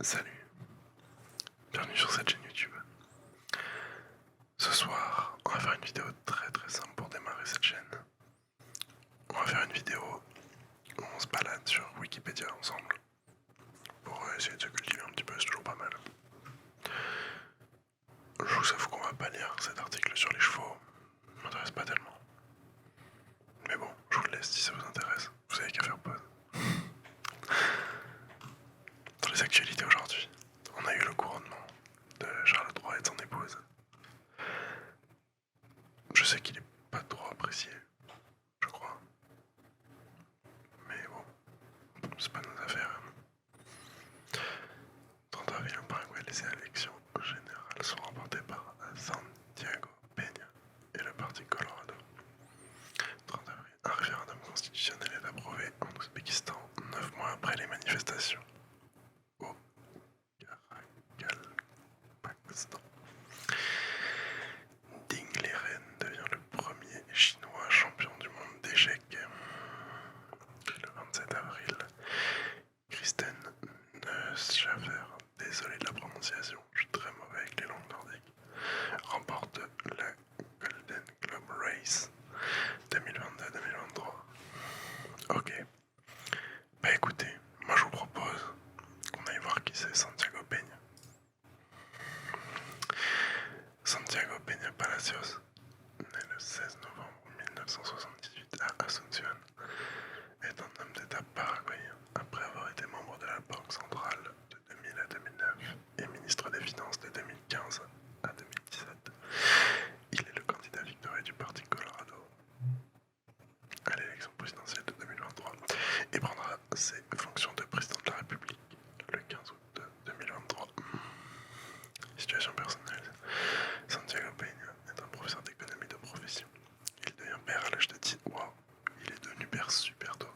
Salut, bienvenue sur cette chaîne YouTube. Ce soir, on va faire une vidéo très simple pour démarrer cette chaîne. On va faire une vidéo où on se balade sur Wikipédia ensemble pour essayer de se cultiver un petit peu, c'est toujours pas mal. Je vous avoue qu'on va pas lire cet article sur les chevaux, ça m'intéresse pas tellement. Mais bon, je vous le laisse si ça vous intéresse, vous avez qu'à faire pause. Dans les actualités aujourd'hui, on a eu le couronnement de Charles III et de son épouse. Je sais qu'il est pas trop apprécié, je crois. Mais bon, c'est pas nos affaires. 30 avril, au Paraguay, les élections générales sont remportées par Santiago Peña et le parti Colorado. 30 avril, un référendum constitutionnel est approuvé en Ouzbékistan 9 mois après les manifestations au Pakistan. Ding Liren devient le premier chinois champion du monde d'échecs. Le 27 avril, Kristen Neuschafer, désolé de la prononciation, je suis très mauvais avec les langues nordiques, remporte la Golden Globe Race 2022-2023. Ok. Bah écoutez, moi je vous propose qu'on aille voir qui c'est Santiago Peña. Santiago Peña Palacios, né le 16 novembre 1978 à Asunción, est un homme d'État paraguayen après avoir été membre de la Banque centrale de 2000 à 2009 et ministre des Finances de 2015 à 2017. Il est le candidat victorieux du parti Colorado à l'élection présidentielle de 2023 et prendra ses fonctions de président de la République le 15 août 2023. Situation personnelle. Santiago Peña est un professeur d'économie de profession. Il devient père à l'âge de 10 ans. Wow, il est devenu père super tôt.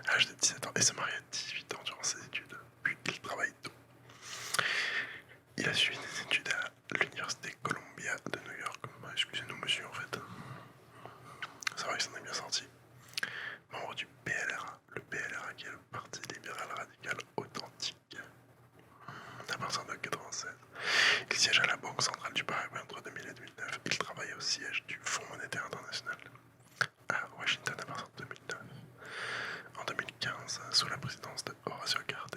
À l'âge de 17 ans et se marie à 18 ans durant ses études. Puis il travaille tôt. Il a suivi des études à l'université Columbia de New York. Bah, excusez-nous monsieur en fait. C'est vrai qu'il s'en est bien sorti. Membre du PLRA. Le PLRA qui est le Parti libéral radical authentique. À partir de 1996, il siège à la Banque centrale du Paraguay entre 2000 et 2009. Il travaille au siège du Fonds monétaire international à Washington à partir de 2009. En 2015, sous la présidence de Horacio Cartes,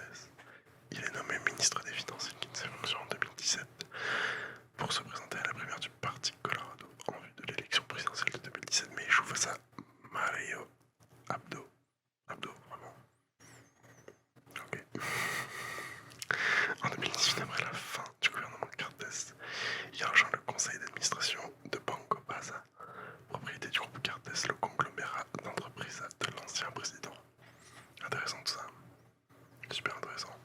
il est nommé ministre des Finances. Il quitte ses fonctions en 2017 pour se présenter à la primaire du parti Colorado en vue de l'élection présidentielle de 2017, mais il joue face à Mario Abdo. Abdo, vraiment. Ok. En 2018, après la fin du gouvernement Cartes, il rejoint le conseil d'administration de Banco Baza, propriété du groupe Cartes, le conglomérat d'entreprises de l'ancien président. Intéressant tout ça. Super intéressant.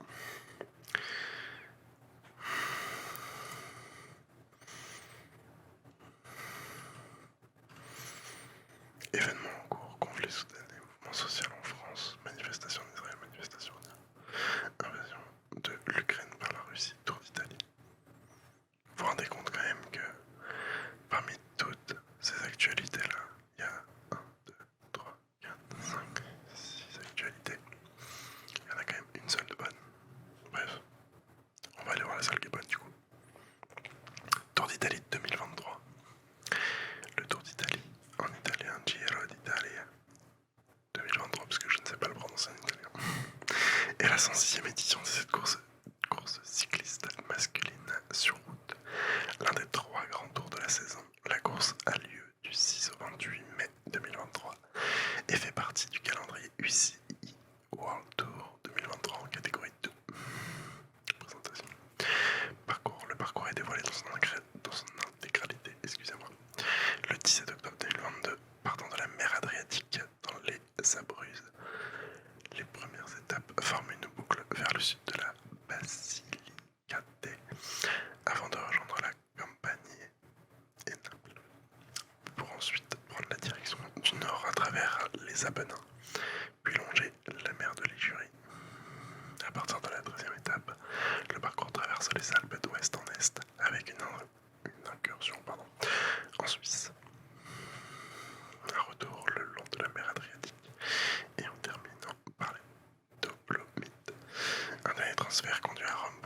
Événements en cours, conflits soudanais, mouvement social en France, manifestation en Israël, manifestation en Iran, invasion de l'Ukraine par la Russie, tour d'Italie. Vous vous rendez compte quand même que parmi toutes ces actualités-là, il y a 1, 2, 3, 4, 5, 6 actualités. Il y en a quand même une seule de bonne. Bref, on va aller voir la seule qui est bonne du coup. Tour d'Italie 2023. Le Tour d'Italie, en italien Giro d'Italia 2023, parce que je ne sais pas le prononcer en italien. Et la 106e édition de cette course cycliste masculine sur route. L'un des 3 grands tours de la saison. La course a lieu du 6 au 28 mai 2023 et fait partie du calendrier UCI World Tour 2023 en catégorie 2. Présentation. Le parcours est dévoilé dans son intégralité, excusez-moi. Le 17 octobre 2022, partant de la mer Adriatique dans les Abruzzes, les premières étapes forment une boucle vers le sud de la Basilicate avant de rejoindre la Campanie et Naples pour ensuite prendre la direction du nord à travers les Apennins puis longer la mer de Ligurie. À partir de la 13e étape, le parcours traverse les Alpes d'ouest en est avec une incursion en Suisse. Un retour le long de la mer Adriatique et en terminant par les Dolomites. Un dernier transfert conduit à Rome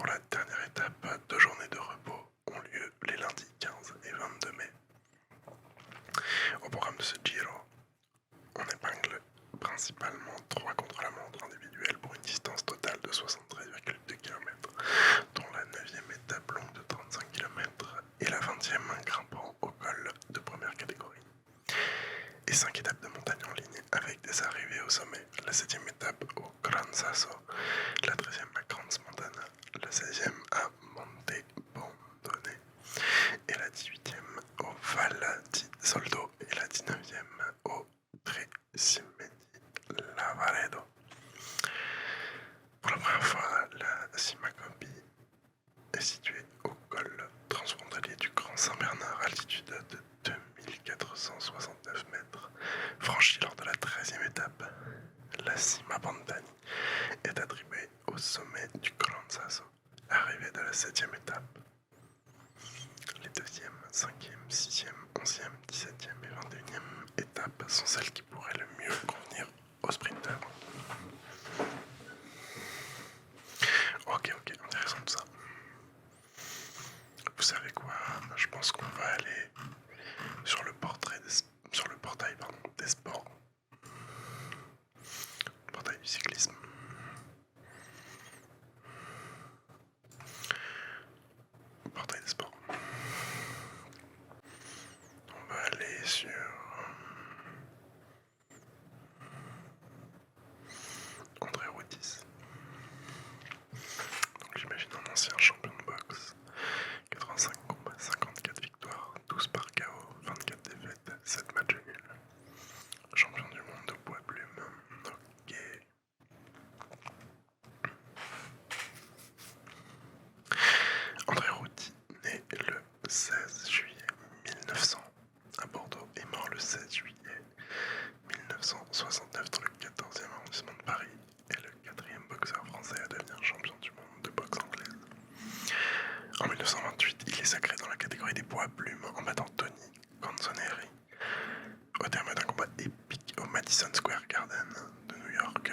des arrivées au sommet. La 7e étape au Gran Sasso, la 13e à Crans Montana, la 16e à Monte Bondone et la 18e au Val di Soldo et la 19e au Tresimeni Lavaredo. Pour la première fois, la Cima Gobbi est située au col transfrontalier du Grand Saint-Bernard, altitude de 2469 mètres, franchie lors de la 13e étape. La Cima Bandani est attribuée au sommet du Gran Sasso, arrivée de la 7e étape. Les 2e, 5e, 6e, 11e, 17e et 21e étapes sont celles qui pourraient le mieux convenir aux sprinteurs. Ok, intéressant tout ça. Vous savez quoi? Je pense qu'on va aller sur le portail des sports. Le portail du cyclisme. Le portail des sports. On va aller sur André Routis. Donc j'imagine un ancien champion de boxe. 85 combats, 54 victoires, 12 par KO, 24 défaites, 7 matchs nuls. Champion du monde de poids plume. Ok. André Routis, né le 16 juillet 1900 à Bordeaux, est mort le 16 juillet 1969 dans le 14e arrondissement de Paris, est le 4e boxeur français à devenir champion du monde de boxe anglaise. En 1928, il est sacré dans la catégorie des poids plumes en battant Tony Canzoneri au terme d'un combat épique au Madison Square Garden de New York.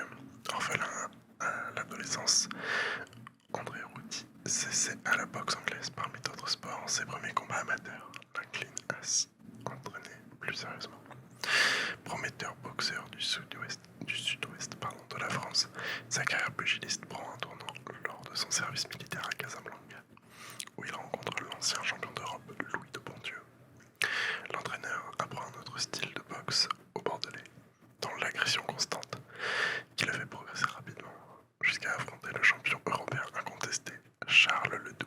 Orphelin à l'adolescence, André Routis s'essaie à la boxe anglaise parmi d'autres sports. Ses premiers combats amateurs l'inclinent à s'y entraîner plus sérieusement. Prometteur boxeur du sud-ouest de la France, sa carrière pugiliste prend un tournant lors de son service militaire à Casablanca, où il rencontre l'ancien champion d'Europe Louis de Bondieu. L'entraîneur apprend un autre style de boxe au Bordelais, dans l'agression constante, qui le fait progresser rapidement, jusqu'à affronter le champion européen incontesté, Charles Ledoux,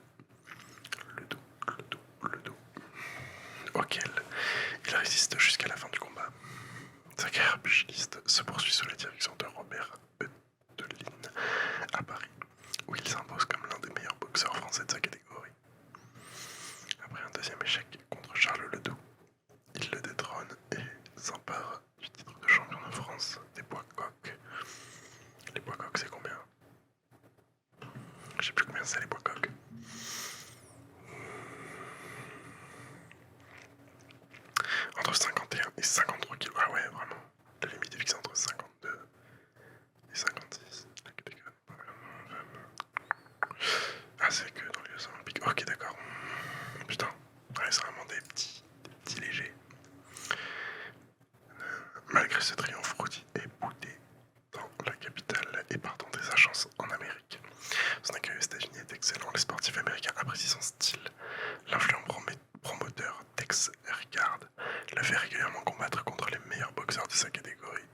auquel il résiste jusqu'à la fin du combat. Sa carrière pugiliste se poursuit sous la direction de Robert Eudeline à Paris, où il s'impose comme l'un des meilleurs boxeurs français de sa catégorie. Après un deuxième échec contre Charles Ledoux, il le détrône et s'empare du titre de champion de France des poids coqs. Les poids coqs, c'est combien? Je sais plus combien c'est les poids coqs. Entre 51 et 53 kg. Ah ouais, vraiment. La limite est fixée entre 52 et 56. La catégorie. Ah, c'est que dans les Jeux Olympiques. Ok, d'accord. Putain. Ouais, c'est vraiment des petits légers. Malgré ce triomphe, Routis est boudé dans la capitale et part tenter sa chance en Amérique. Son accueil aux États-Unis est excellent. Les sportifs américains apprécient son style. L'influent promoteur Tex Rickard le fait régulièrement combattre contre les meilleurs boxeurs de sa catégorie.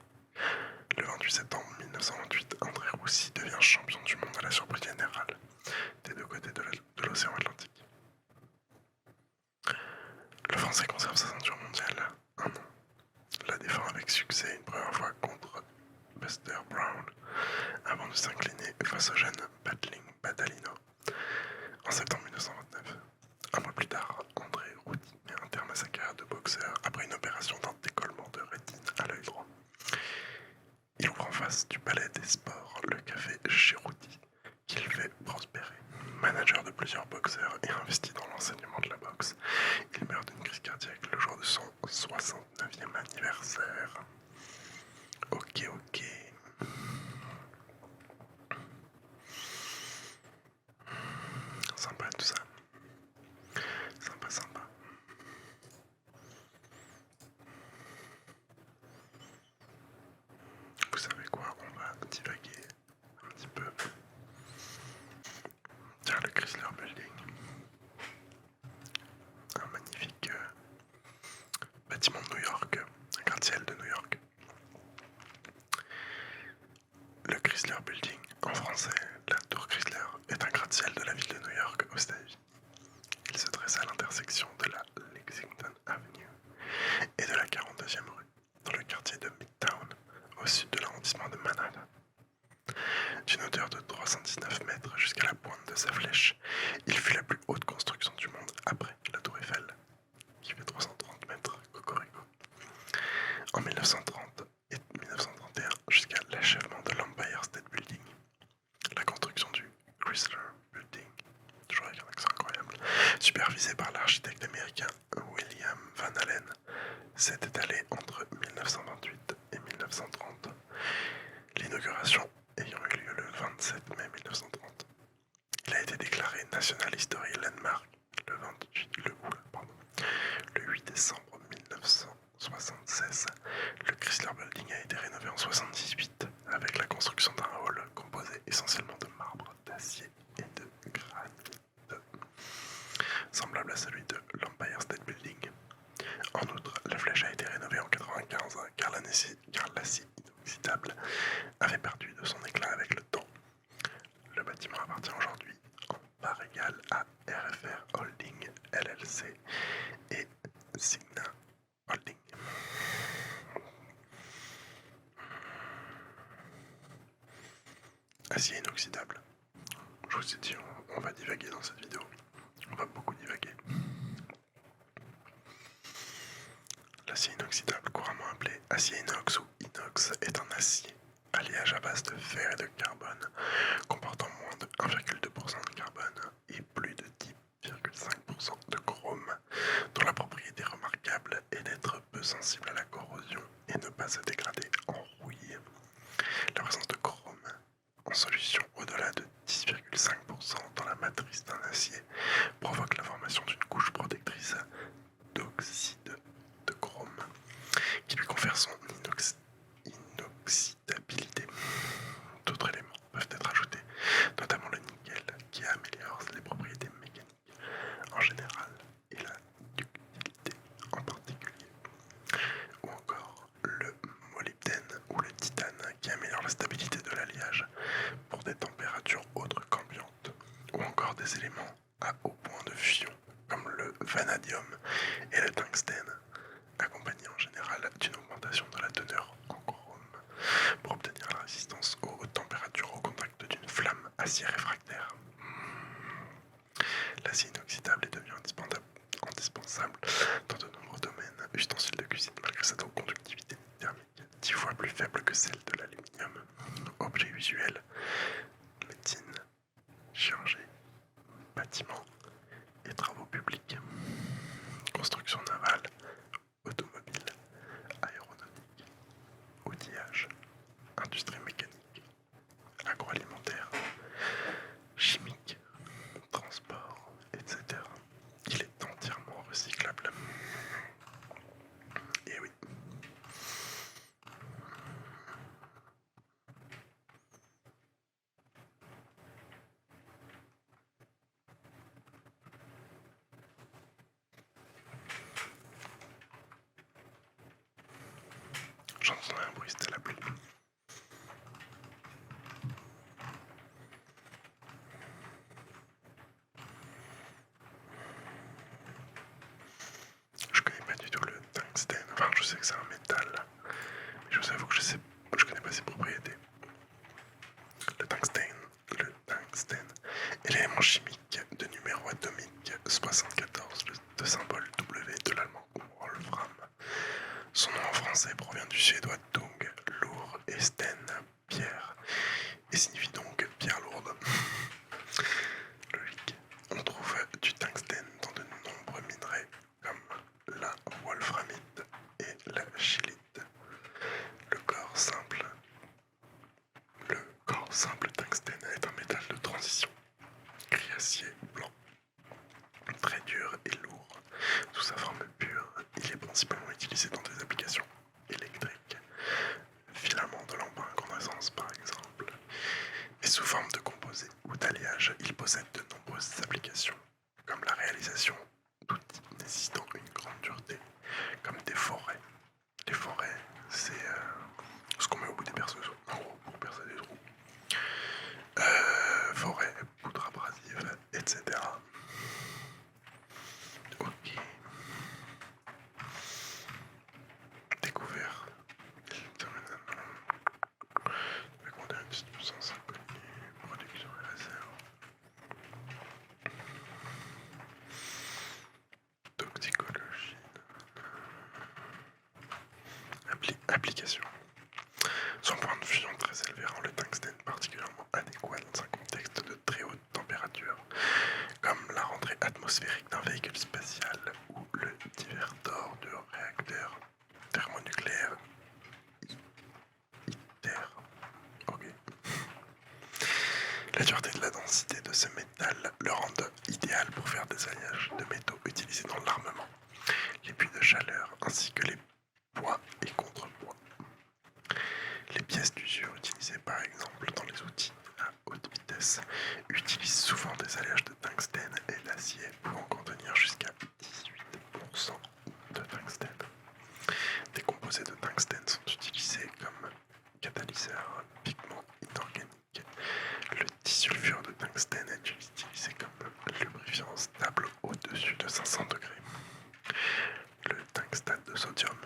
Le 28 septembre 1928, André Routis devient champion du monde à la surprise générale des deux côtés de l'océan Atlantique. Le Français conserve sa ceinture mondiale un an. La défend avec succès une première fois contre Buster Brown, avant de s'incliner face au jeune Battling Batalino en septembre 1929. Un mois plus tard, André Routis met un terme à sa carrière de boxeur après une opération d'un décollement de rétine à l'œil droit. Il ouvre en face du Palais des Sports le café chez Routis, qu'il fait prospérer. Manager de plusieurs boxeurs et investi dans l'enseignement de la boxe, il meurt d'une crise cardiaque le jour de son 69e anniversaire. Ok. Sympa tout ça. Sympa. Vous savez quoi? On va divaguer un petit peu. Tiens, le Chrysler Building. Un magnifique bâtiment de New York. Un gratte-ciel de New York. l'architecte américain William Van Allen s'est étalée entre 1928 et 1930, l'inauguration ayant eu lieu le 27 mai 1930. Il a été déclaré National History Landmark le 8 décembre 1976. Le Chrysler Building a été rénové en 1978 avec la construction d'un hall composé essentiellement de marbre, d'acier et de granit, semblable à celui de l'Empire State Building. En outre, la flèche a été rénovée en 1995 car l'acier inoxydable avait perdu de son éclat avec le temps. Le bâtiment appartient aujourd'hui en part égale à RFR Holding LLC et Signa Holding. Acier inoxydable. Je vous ai dit, on va divaguer dans cette vidéo. On va beaucoup divaguer. L'acier inoxydable, couramment appelé acier inox ou inox, est un acier alliage à base de fer et de carbone, comportant moins de 1,2% de carbone et plus de 10,5% de chrome, dont la propriété remarquable est d'être peu sensible à la corrosion et ne pas se dégrader en rouille. La présence de chrome en solution au-delà de 10,5% dans la matrice d'un acier provoque la formation d'une couche protectrice d'oxyde de chrome qui lui confère son inoxydabilité. D'autres éléments peuvent être ajoutés, notamment le nickel qui améliore les propriétés mécaniques en général et la ductilité en particulier, ou encore le molybdène ou le titane qui améliore la stabilité de l'alliage pour des températures autres qu'ambiantes, ou encore des éléments à haut point de fusion comme le vanadium et le tungstène, accompagnés en général d'une augmentation de la teneur en chrome pour obtenir la résistance aux hautes températures au contact d'une flamme acier réfractaire. L'acier inoxydable est devenu indispensable dans de nombreux domaines, ustensiles de cuisine malgré sa conductivité thermique 10 fois plus faible que celle de l'aluminium, objets visuels, médecine, chirurgie, bâtiments et travaux publics, construction navale, automobile, aéronautique, outillage, industrie mécanique, agroalimentaire, chimique, transport, etc. Il est entièrement recyclable. Et oui. J'entends un bruit, c'était la pluie. Je connais pas du tout le tungstène. Enfin, je sais que c'est un métal, mais je vous avoue que je connais pas ses propriétés. Le tungstène est l'élément chimique de numéro atomique 74, de symbole W de l'allemand Wolfram. Son nom en français provient du suédois tung, lourd, et sten, pierre, et signifie donc pierre lourde. Logique. On trouve du tungstène dans de nombreux minerais comme la wolframite et la scheelite. Le corps simple tungstène est un métal de transition, gris acier blanc, très dur et lourd. Sous sa forme pure, il est principalement utilisé dans des applications électriques, filaments de lampe à incandescence par exemple, et sous forme de composés ou d'alliages, il possède de nombreuses applications, comme la réalisation d'outils nécessitant une grande dureté, comme des forêts. Les forêts, c'est ce qu'on met au bout des perceuses, en gros, pour percer des trous. Forêt, poudre abrasive, etc. Ok. Découvert. Le contenu de substance inconnue, production et réserve. Toxicologie. Application. Son point de fusion très élevé rend le tungstène particulièrement adéquat dans un contexte de très haute température, comme la rentrée atmosphérique d'un véhicule spatial. La dureté de la densité de ce métal le rend idéal pour faire des alliages de métaux utilisés dans l'armement, les puits de chaleur ainsi que les poids et contrepoids. Les pièces d'usure utilisées par exemple dans les outils à haute vitesse utilisent souvent des alliages de tungstène et d'acier pouvant contenir jusqu'à 18% de tungstène. Des composés de tungstène sont utilisés comme catalyseurs, pigments inorganiques. Le disulfure de tungstène est utilisé comme lubrifiant stable au-dessus de 500 degrés. Le tungstate de sodium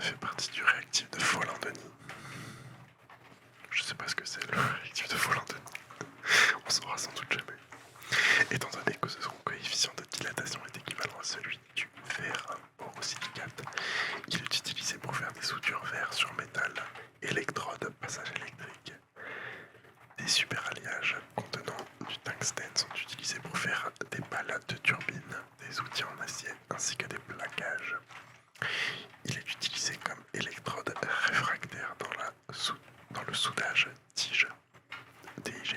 fait partie du réactif de Follandeni. Je sais pas ce que c'est le réactif de Follandeni. On saura sans doute jamais. Étant donné que son coefficient de dilatation est équivalent à celui du fer borosilicate, il est utilisé pour faire des soudures verre sur métal, électrodes, passage électrique. Des superalliages contenant du tungstène sont utilisés pour faire des pales de turbine, des outils en acier ainsi que des plaquages. Il est utilisé comme électrode réfractaire dans le soudage tige. TIG.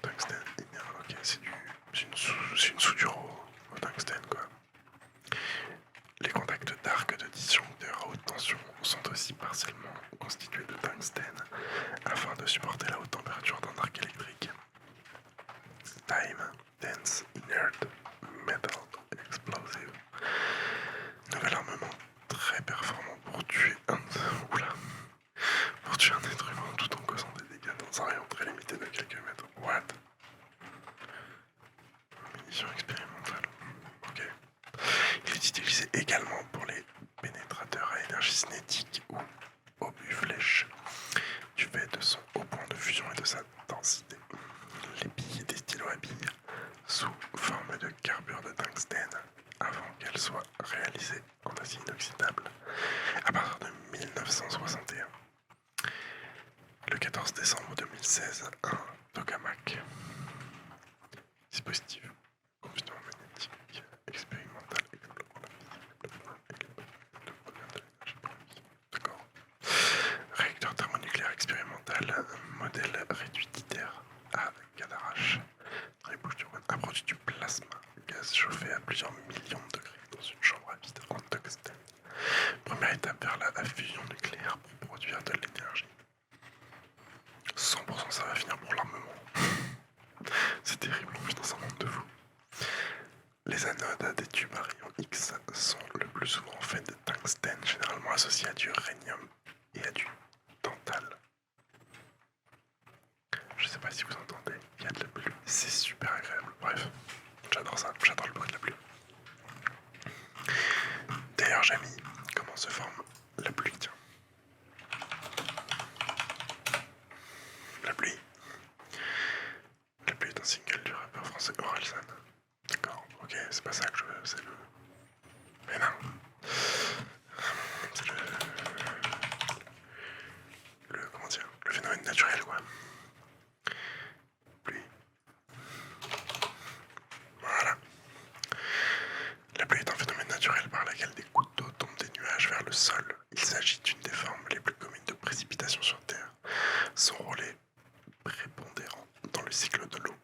Tungstène minéral, ok, c'est une soudure au tungstène quoi. Les contacts d'arc de disjoncteur à haute tension sont aussi partiellement constitués de tungstène afin de supporter la haute température d'un arc électrique. Time, dense, inert, metal, explosive. Nouvel armement très performant pour tuer un être humain tout en causant des dégâts dans un rayon très limité de quelques mètres. What? Munition expérimentale. Ok. Il est utilisé également pour les pénétrateurs à énergie cinétique ou obus-flèches, du fait de son haut point de fusion et de sa densité. Les billes des stylos à billes sous forme de carbure de tungstène avant qu'elles soient réalisées en acier inoxydable à partir de 1961. Le 14 décembre 2016, un tokamak, dispositif combustion magnétique expérimental explorant la physique, d'accord. Réacteur thermonucléaire expérimental, modèle réduit d'ITER à Cadarache, a produit du plasma, gaz chauffé à plusieurs millions de degrés dans une chambre à vide en tungstène. Première étape vers la fusion nucléaire pour produire de l'énergie. 100% ça va finir pour l'armement. C'est terrible, putain ça manque de fou. Les anodes des tubes à rayons X sont le plus souvent faits de tungstène, généralement associé à du rhénium et à du tantal. Je sais pas si vous entendez, il y a de la pluie, c'est super agréable. Bref, j'adore ça, j'adore le bruit de la pluie. D'ailleurs, j'ai mis comment se forme la pluie, tiens. La pluie. La pluie est un single du rappeur français Orelsan. D'accord, ok, c'est pas ça que je veux, c'est le... Mais non. C'est comment dire, le phénomène naturel, quoi. Pluie. Voilà. La pluie est un phénomène naturel par lequel des gouttes d'eau tombent des nuages vers le sol. Il s'agit d'une des formes les plus communes de précipitation sur Terre. Son rôle est prépondérant dans le cycle de l'eau.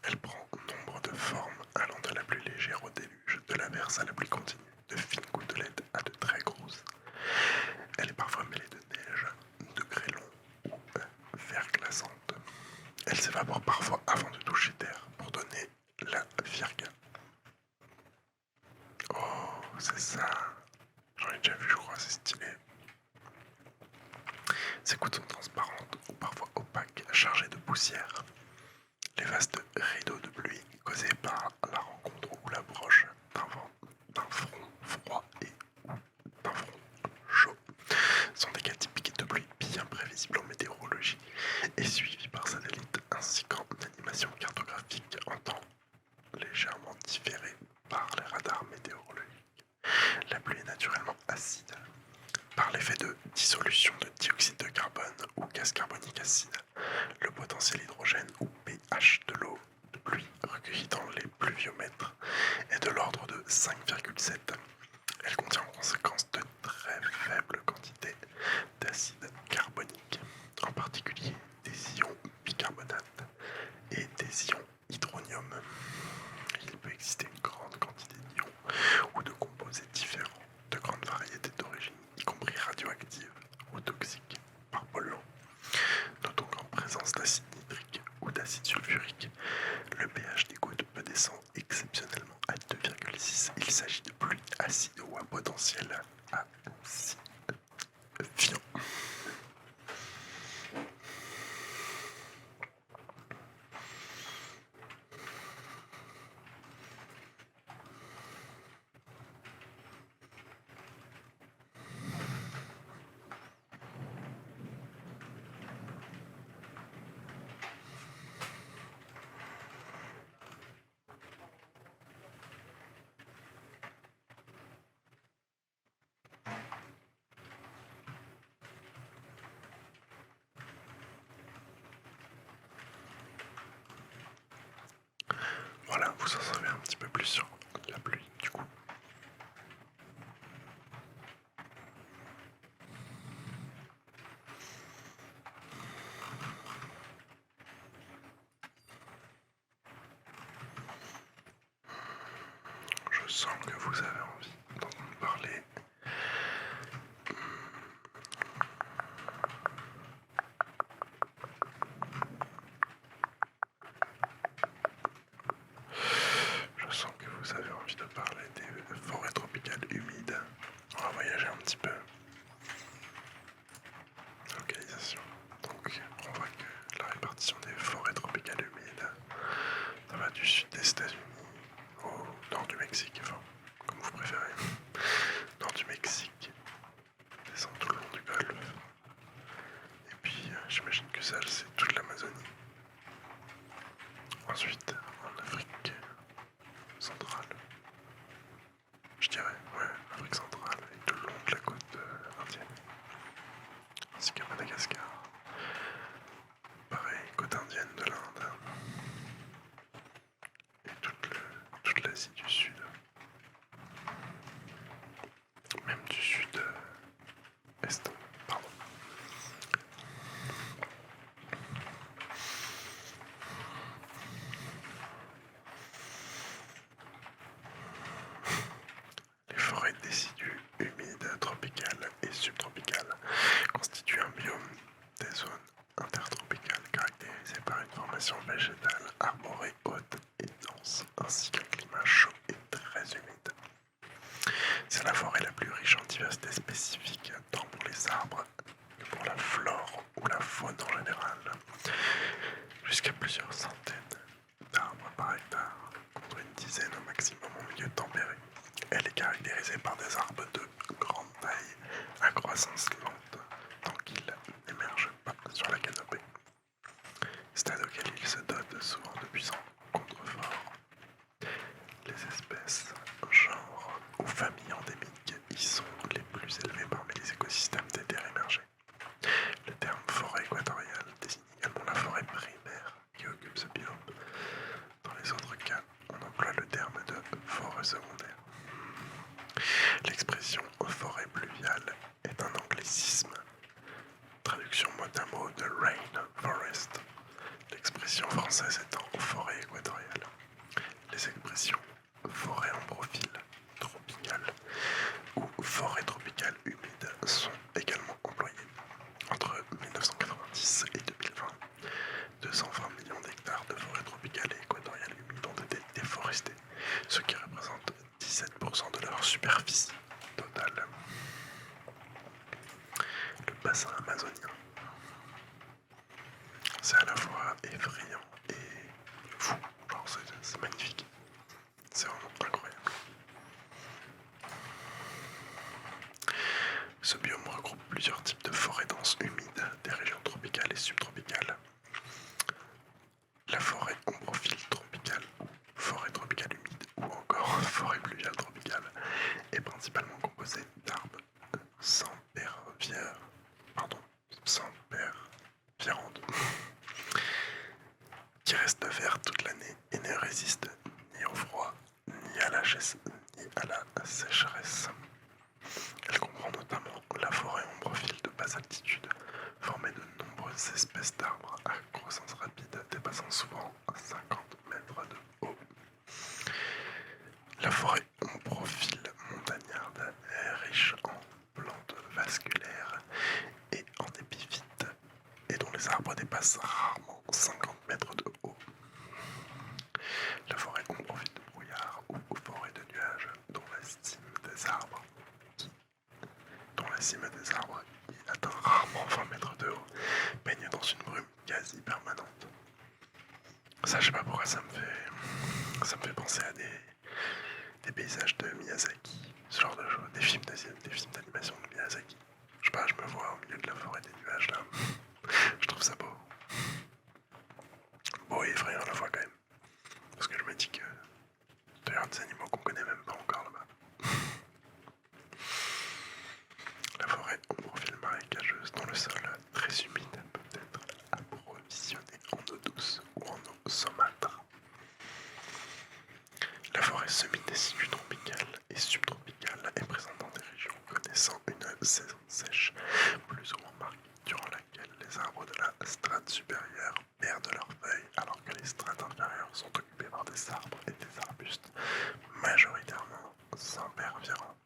Elle prend nombre de formes allant de la plus légère au déluge, de l'averse à la pluie continue, de fines gouttelettes à de très grosses. Elle est parfois mêlée de neige, de grêlons ou verglaçante. Elle s'évapore parfois avant de toucher terre pour donner la virga. Oh, c'est ça. J'en ai déjà vu, je crois, c'est stylé. Ces gouttes sont transparentes ou parfois opaques, chargées de poussière. Les vastes rideaux de pluie causés par la rencontre ou l'approche d'un front froid et ou d'un front chaud sont des cas typiques de pluie bien prévisibles en météorologie et suivis par satellite ainsi qu'en animation cartographique en temps légèrement différé par les radars météorologiques. La pluie est naturellement acide par l'effet de dissolution de dioxyde de carbone ou gaz carbonique acide. Le potentiel hydrogène ou pH de l'eau de pluie recueillie dans les pluviomètres est de l'ordre de 5,7. Elle contient en conséquence de très faibles quantités d'acide carbonique, en particulier des des ions bicarbonate et des ions hydronium. Il peut exister une grande quantité d'ions ou de composés différents, de grandes variétés d'origine, y compris radioactives ou toxiques, par polluants. Notons qu'en présence d'acide nitrique ou d'acide sulfurique, le pH des gouttes peut descendre exceptionnellement à 2,6. Il s'agit de pluie acide ou à potentiel acidifiant. Voilà, vous en savez un petit peu plus sur la pluie du coup. Je sens que vous avez envie d'entendre parler. Je sens que vous avez envie de parler des forêts tropicales humides. On va voyager un petit peu. Localisation. Donc on voit que la répartition des forêts tropicales humides, ça va du sud des États-Unis au nord du Mexique, enfin, comme vous préférez. Nord du Mexique, descend tout le long du Golfe. Et puis j'imagine que ça c'est toute l'Amazonie. Ensuite, en Afrique centrale, je dirais, ouais, Afrique centrale et tout le long de la côte indienne, ainsi qu'à Madagascar. Pareil, côte indienne de l'Inde et toute l'Asie du Sud, même du Sud-Est, pardon. Les forêts décidues humides tropicales et subtropicales constituent un biome des zones intertropicales caractérisées par une formation végétale arborée haute et dense, ainsi qu'un climat chaud et très humide. C'est la forêt la plus riche en diversité spécifique, tant pour les arbres que pour la flore ou la faune en général. Jusqu'à plusieurs centaines d'arbres par hectare, contre une dizaine au maximum en milieu tempéré. Elle est caractérisée par des arbres de grande taille, à croissance lente, tant qu'ils n'émergent pas sur la canopée, stade auquel ils se dotent souvent de puissants contreforts. Les espèces, genres ou familles endémiques y sont les plus élevées parmi les écosystèmes des terres émergées. Le terme forêt équatoriale désigne également la forêt primaire qui occupe ce biome. Dans les autres cas, on emploie le terme de forêt secondaire. L'expression forêt pluviale est un anglicisme, traduction mot à mot de rain forest, l'expression française étant forêt équatoriale. Les expressions forêt ambrophile tropicale ou forêt tropicale humide sont également employées. Entre 1990 et 2020, 220 millions d'hectares de forêts tropicales et équatoriales humides ont été déforestés, ce qui représente 17% de leur superficie totale. Le bassin amazonien, c'est à la fois effrayant et fou, genre c'est magnifique, c'est vraiment incroyable. Ce biome regroupe plusieurs types de forêts denses humides des régions tropicales et subtropicales. La forêt ombrophile tropicale ou forêt tropicale humide ou encore forêt pluviale tropicale est principalement composée d'arbres sempervirentes qui restent verts toute l'année et ne résistent ni au froid ni à la sécheresse. Elle comprend notamment la forêt ombrophile de basse altitude, formée de nombreux aux espèces d'arbres à croissance rapide dépassant souvent 50 mètres de haut. La forêt ombrophile montagnarde est riche en plantes vasculaires et en épiphytes et dont les arbres dépassent rarement 50 mètres de haut. La forêt ombrophile de brouillard ou forêt de nuages dont la cime des arbres qui atteint rarement 20 mètres de haut baigne dans une brume quasi permanente. Ça, je sais pas pourquoi ça me fait penser à des paysages de Miyazaki, ce genre de choses, des films d'animation de Miyazaki. Je sais pas, je me vois au milieu de la forêt des nuages là. Je trouve ça beau. Beau et effrayant à la fois quand même. Parce que je me dis que d'ailleurs des animaux qu'on connaît même pas encore là-bas. La forêt ombrophile marécageuse dont le sol très humide peut être approvisionné en eau douce ou en eau saumâtre. La forêt semi-décidue tropicale et subtropicale est présente dans des régions connaissant une saison sèche plus ou moins marquée, durant laquelle les arbres de la strate supérieure perdent leurs feuilles alors que les strates inférieures sont occupées par des arbres et des arbustes majoritairement sempervirents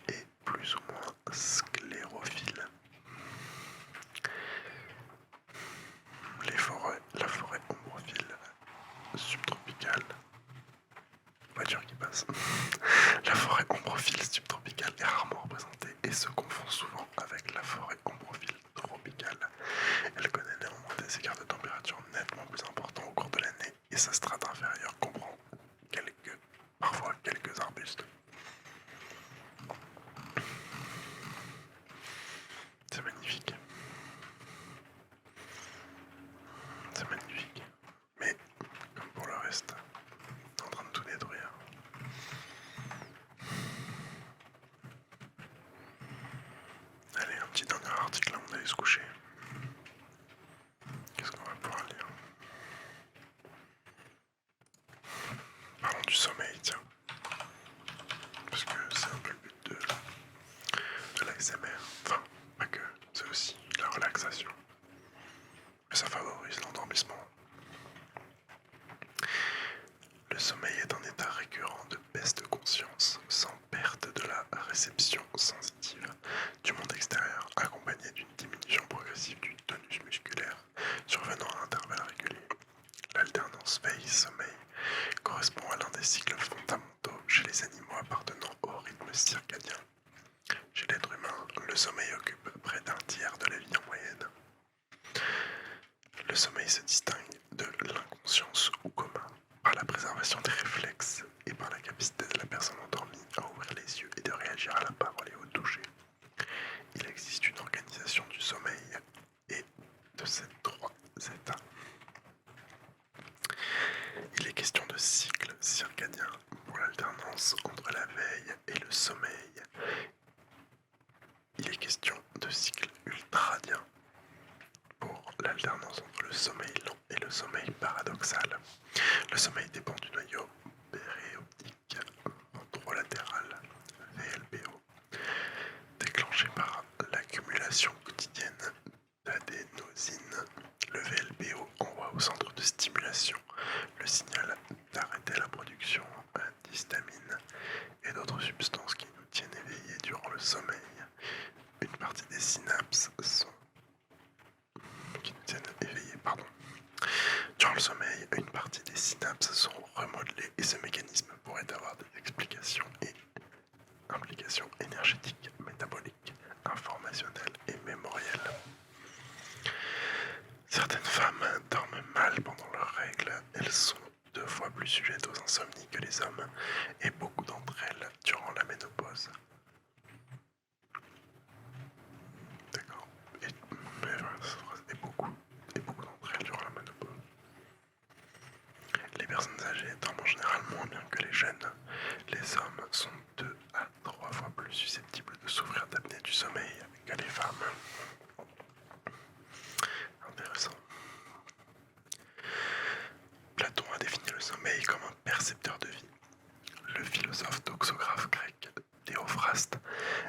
et plus ou moins sclérophiles. La forêt ombrophile subtropicale. Voiture qui passe. La forêt ombrophile subtropicale est rarement représentée et se confond souvent avec la forêt ombrophile tropicale. Elle connaît néanmoins des écarts de température nettement plus importants au cours de l'année et sa strate inférieure comprend parfois quelques arbustes. C'est magnifique. C'est magnifique. Mais, comme pour le reste, en train de tout détruire. Allez, un petit dernier article avant d'aller se coucher. Qu'est-ce qu'on va pouvoir lire? Parlons du sommeil, tiens. Parce que c'est un peu le but de l'ASMR. Enfin, pas que, c'est aussi la relaxation. Mais ça favorise l'endormissement. Le sommeil est un état récurrent de baisse de conscience, sans perte de la réception sensitive du monde extérieur, accompagné d'une diminution progressive du tonus musculaire survenant à intervalles réguliers. L'alternance veille-sommeil correspond à l'un des cycles fondamentaux chez les animaux appartenant au rythme circadien. Chez l'être humain, le sommeil occupe près d'un tiers de la vie en moyenne. Le sommeil se distingue de l'inconscience ou coma par la préservation des réflexes et par la capacité de la personne endormie à ouvrir les yeux et de réagir à la parole et au toucher. Il existe une organisation du sommeil et de ces trois états. Il est question de cycle circadien pour l'alternance entre la veille et le sommeil. Il est question de cycle ultradien pour l'alternance entre le sommeil lent et le sommeil paradoxal. Le sommeil dépend du noyau périoptique ventrolatéral, VLBO, déclenché par l'accumulation quotidienne d'adénosine. Le VLBO envoie au centre de stimulation le signal d'arrêter la production d'histamine et d'autres substances qui nous tiennent éveillés durant le sommeil. Une partie des synapses Durant le sommeil, une partie des synapses sont remodelées et ce mécanisme pourrait avoir des explications et implications énergétiques, métaboliques, informationnelles et mémorielles. Certaines femmes dorment mal pendant leurs règles. Elles sont 2 fois plus sujettes aux insomnies que les hommes et beaucoup d'entre elles durant la ménopause. D'accord. Et beaucoup d'entre elles durant la ménopause. Les personnes âgées dorment en général moins bien que les jeunes. Les hommes sont 2 à 3 fois plus susceptibles de souffrir d'apnée du sommeil que les femmes. Intéressant. Platon a défini le sommeil comme un percepteur de vie. Le philosophe doxographe grec Théophraste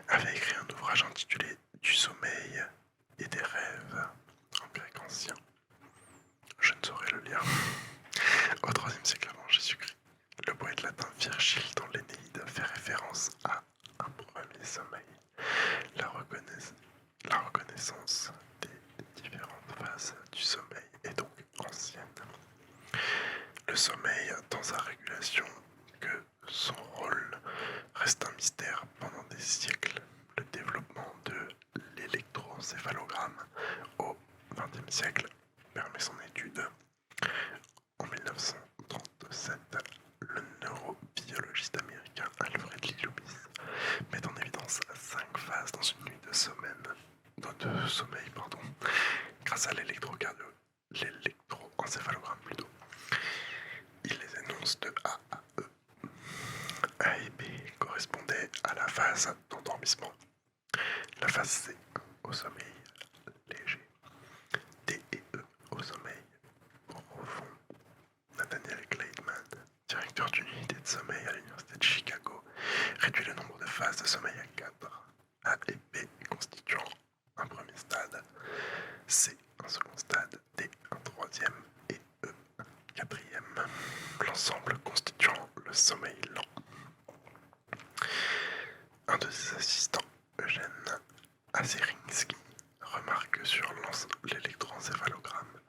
avait écrit un ouvrage intitulé Du sommeil et des rêves en ancien. Je ne saurais le lire. Au IIIe siècle avant Jésus-Christ, le poète latin Virgile dans l'Énéide fait référence à un premier sommeil. La reconnaissance des différentes phases du sommeil est donc ancienne. Le sommeil, dans sa régulation, que son rôle reste un mystère pendant des siècles. Le développement de l'électroencéphalogramme au XXe siècle permet son étude. En 1937, le neurobiologiste américain Alfred Lee Loomis met en évidence 5 phases dans une nuit de sommeil, grâce à l'électroencéphalogramme plutôt. Il les énonce de A à E. A et B correspondaient à la phase d'endormissement, la phase C au sommeil léger, D et E au sommeil profond. Nathaniel Kleitman, directeur d'une unité de sommeil à l'université de Chicago, réduit le nombre de phases de sommeil à 4, A et B constituant un premier stade, C un second stade, D un troisième et E un quatrième, l'ensemble constituant le sommeil lent. Un de ses assistants, Eugène Azerinsky, remarque sur l'électroencéphalogramme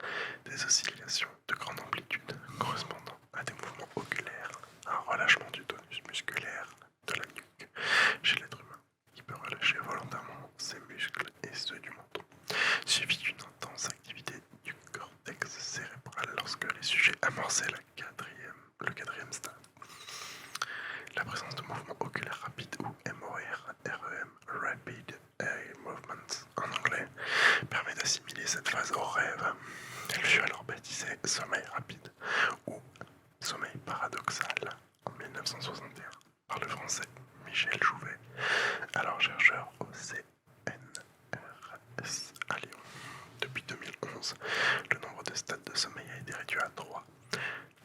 des oscillations de grande amplitude correspondant à des mouvements oculaires, un relâchement du tonus musculaire de la nuque chez l'être humain, qui peut relâcher volontairement ses muscles et ceux du menton, suivi d'une intense activité du cortex cérébral lorsque les sujets amorçaient le quatrième stade. La présence de mouvements oculaires rapides ou MOR, REM, Rapid Eye Movements en anglais, permet d'assimiler cette phase au rêve. Elle fut alors baptisée sommeil rapide ou sommeil paradoxal en 1961 par le français Michel Jouvet, alors chercheur au CNRS à Lyon. Depuis 2011, le nombre de stades de sommeil a été réduit à 3.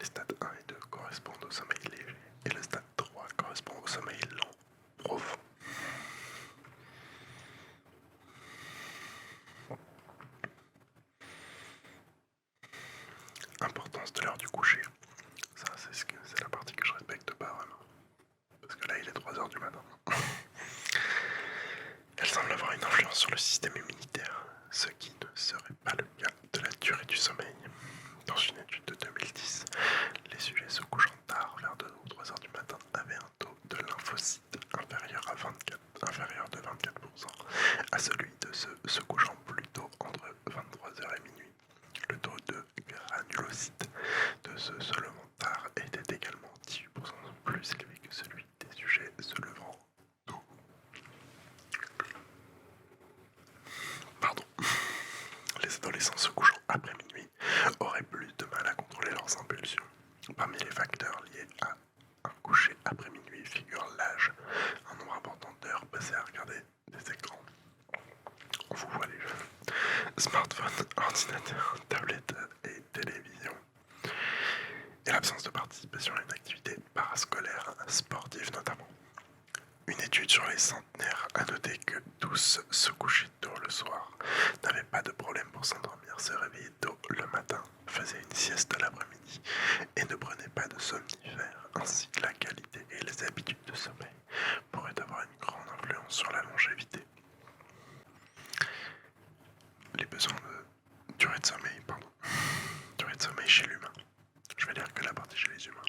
Les stades 1 et 2 correspondent au sommeil léger et le stade 3 correspond au sommeil lent, profond. Importance de l'heure du coucher. Ça, c'est la partie que je respecte pas vraiment. Parce que là, il est 3h du matin. Elle semble avoir une influence sur le système immunitaire, ce qui ne serait pas le cas de la durée du sommeil. Dans une étude de 2010, les sujets se couchant tard, vers 2 ou 3h du matin, avaient un taux de lymphocytes inférieur de 24% à celui de ceux se couchant plus tôt entre 23h et minuit. Le taux de granulocytes de ceux se levant tard était également 18% plus élevé que celui des sujets se levant tôt. Les adolescents se couchant après minuit auraient plus de mal à contrôler leurs impulsions. Parmi les facteurs liés à un coucher après minuit figure l'âge, un nombre important d'heures passées à regarder des écrans. On vous voit les jeunes. Smartphone, ordinateur, tablette et télévision. Et l'absence de participation à une activité parascolaire, sportive notamment. Une étude sur les centenaires a noté que tous se couchaient tôt le soir, n'avaient pas de problème pour s'endormir, se réveillaient tôt le matin, faisaient une sieste l'après-midi et ne prenaient pas de somnifères. Ainsi, la qualité et les habitudes de sommeil pourraient avoir une grande influence sur la longévité. Les besoins de durée de sommeil, durée de sommeil chez l'humain. Je vais lire que la partie chez les humains.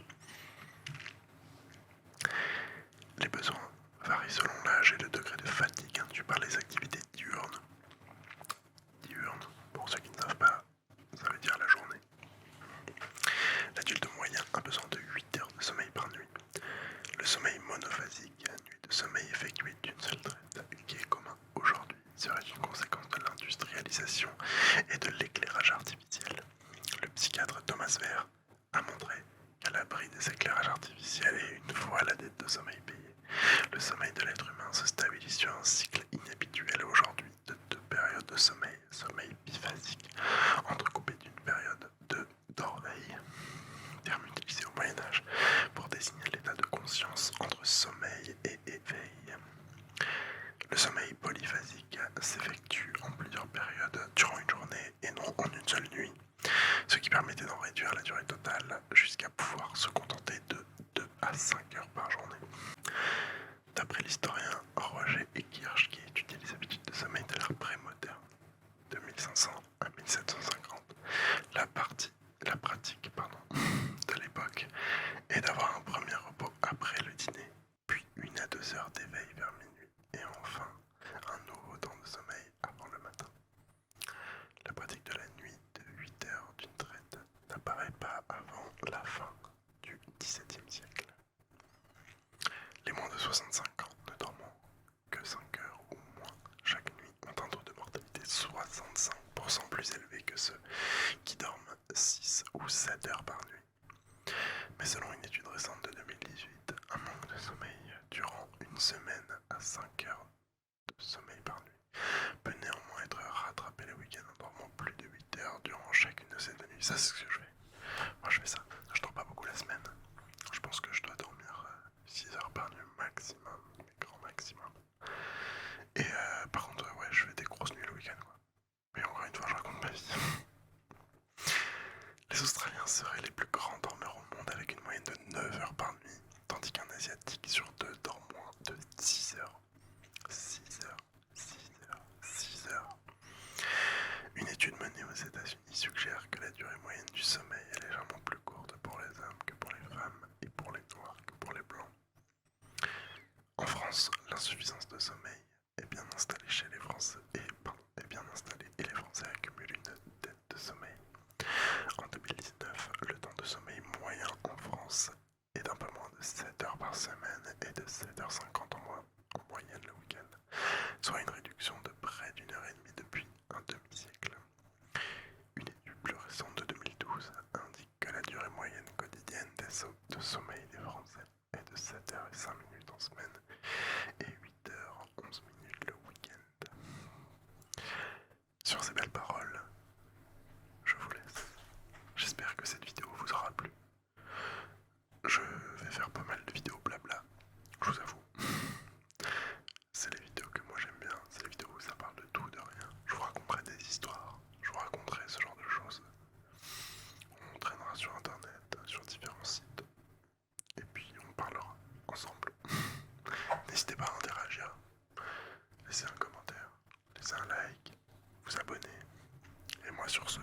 Les besoins varient selon l'âge et le degré de fatigue induit par les activités diurnes. Diurne, pour ceux qui ne savent pas, ça veut dire la journée. L'adulte moyen a besoin de 8 heures de sommeil par nuit. Le sommeil monophasique, nuit de sommeil effectuée d'une seule traite, qui est commun aujourd'hui, serait une conséquence de l'industrialisation et de l'éclairage artificiel. Le psychiatre Thomas Weir a montré qu'à l'abri des éclairages artificiels et une fois la dette de sommeil payée, le sommeil de l'être humain se stabilise sur un cycle inhabituel aujourd'hui de 2 périodes de sommeil, sommeil biphasique, entrecoupé d'une période de dorveil, terme utilisé au Moyen-Âge pour désigner l'état de conscience entre sommeil et éveil. Le sommeil polyphasique s'effectue en plusieurs périodes durant une journée et non en une D'après l'historien Roger Ekirch, qui étudie les habitudes de sommeil de l'ère pré-moderne, de 1500 à 1750, la pratique de l'époque est d'avoir un premier repos après le dîner, puis 1 à 2 heures d'éveil vers minuit, et enfin un nouveau temps de sommeil avant le matin. La pratique de la nuit de 8 heures d'une traite n'apparaît pas avant la fin du XVIIe siècle. Les moins de 65 ans ne dormant que 5 heures ou moins chaque nuit ont un taux de mortalité 65% plus élevé que ceux qui dorment 6 ou 7 heures par nuit. Mais selon une étude récente de 2018, un manque de sommeil durant une semaine à 5 heures de sommeil par nuit peut néanmoins être rattrapé le week-end en dormant plus de 8 heures durant chacune de ces deux nuits. Ça, c'est ce que je fais. Moi, je fais ça. Je dors pas beaucoup la semaine. Je pense que je dois dormir 6 heures par nuit maximum, mais grand maximum. Et par contre, ouais, je fais des grosses nuits le week-end, quoi. Mais encore une fois, je raconte ma vie. Les Australiens seraient les plus grands dormeurs au monde avec une moyenne de 9 heures par nuit, tandis qu'un Asiatique sur 2 dort moins de 6 heures. 6 heures, 6 heures, 6 heures. Une étude menée aux États-Unis suggère que la durée moyenne du sommeil est légèrement plus courte pour les hommes que pour les femmes et pour les noirs que pour les blancs. En France, l'insuffisance de sommeil est bien installée chez les Français et les Français accumulent une dette de sommeil. En 2019, le temps de sommeil moyen en France est d'un peu moins de 7 heures par semaine et de 7h50 en moyenne le week-end, soit une réduction de près d'une heure et demie depuis un demi-siècle. Une étude plus récente de 2012 indique que la durée moyenne quotidienne de sommeil des Français est de 7h05 en semaine et 8h11 le week-end. Sur ces belles paroles, je vous laisse. J'espère que cette vidéo vous aura plu. Je vais faire pas mal de vidéos blabla, je vous avoue. C'est les vidéos que moi j'aime bien, c'est les vidéos où ça parle de tout, de rien. Je vous raconterai des histoires, je vous raconterai ce genre de choses. On traînera sur internet, sur différents sites. Et puis on parlera ensemble. N'hésitez pas à interagir. Laissez un commentaire, laissez un like, vous abonner. Et moi sur ce,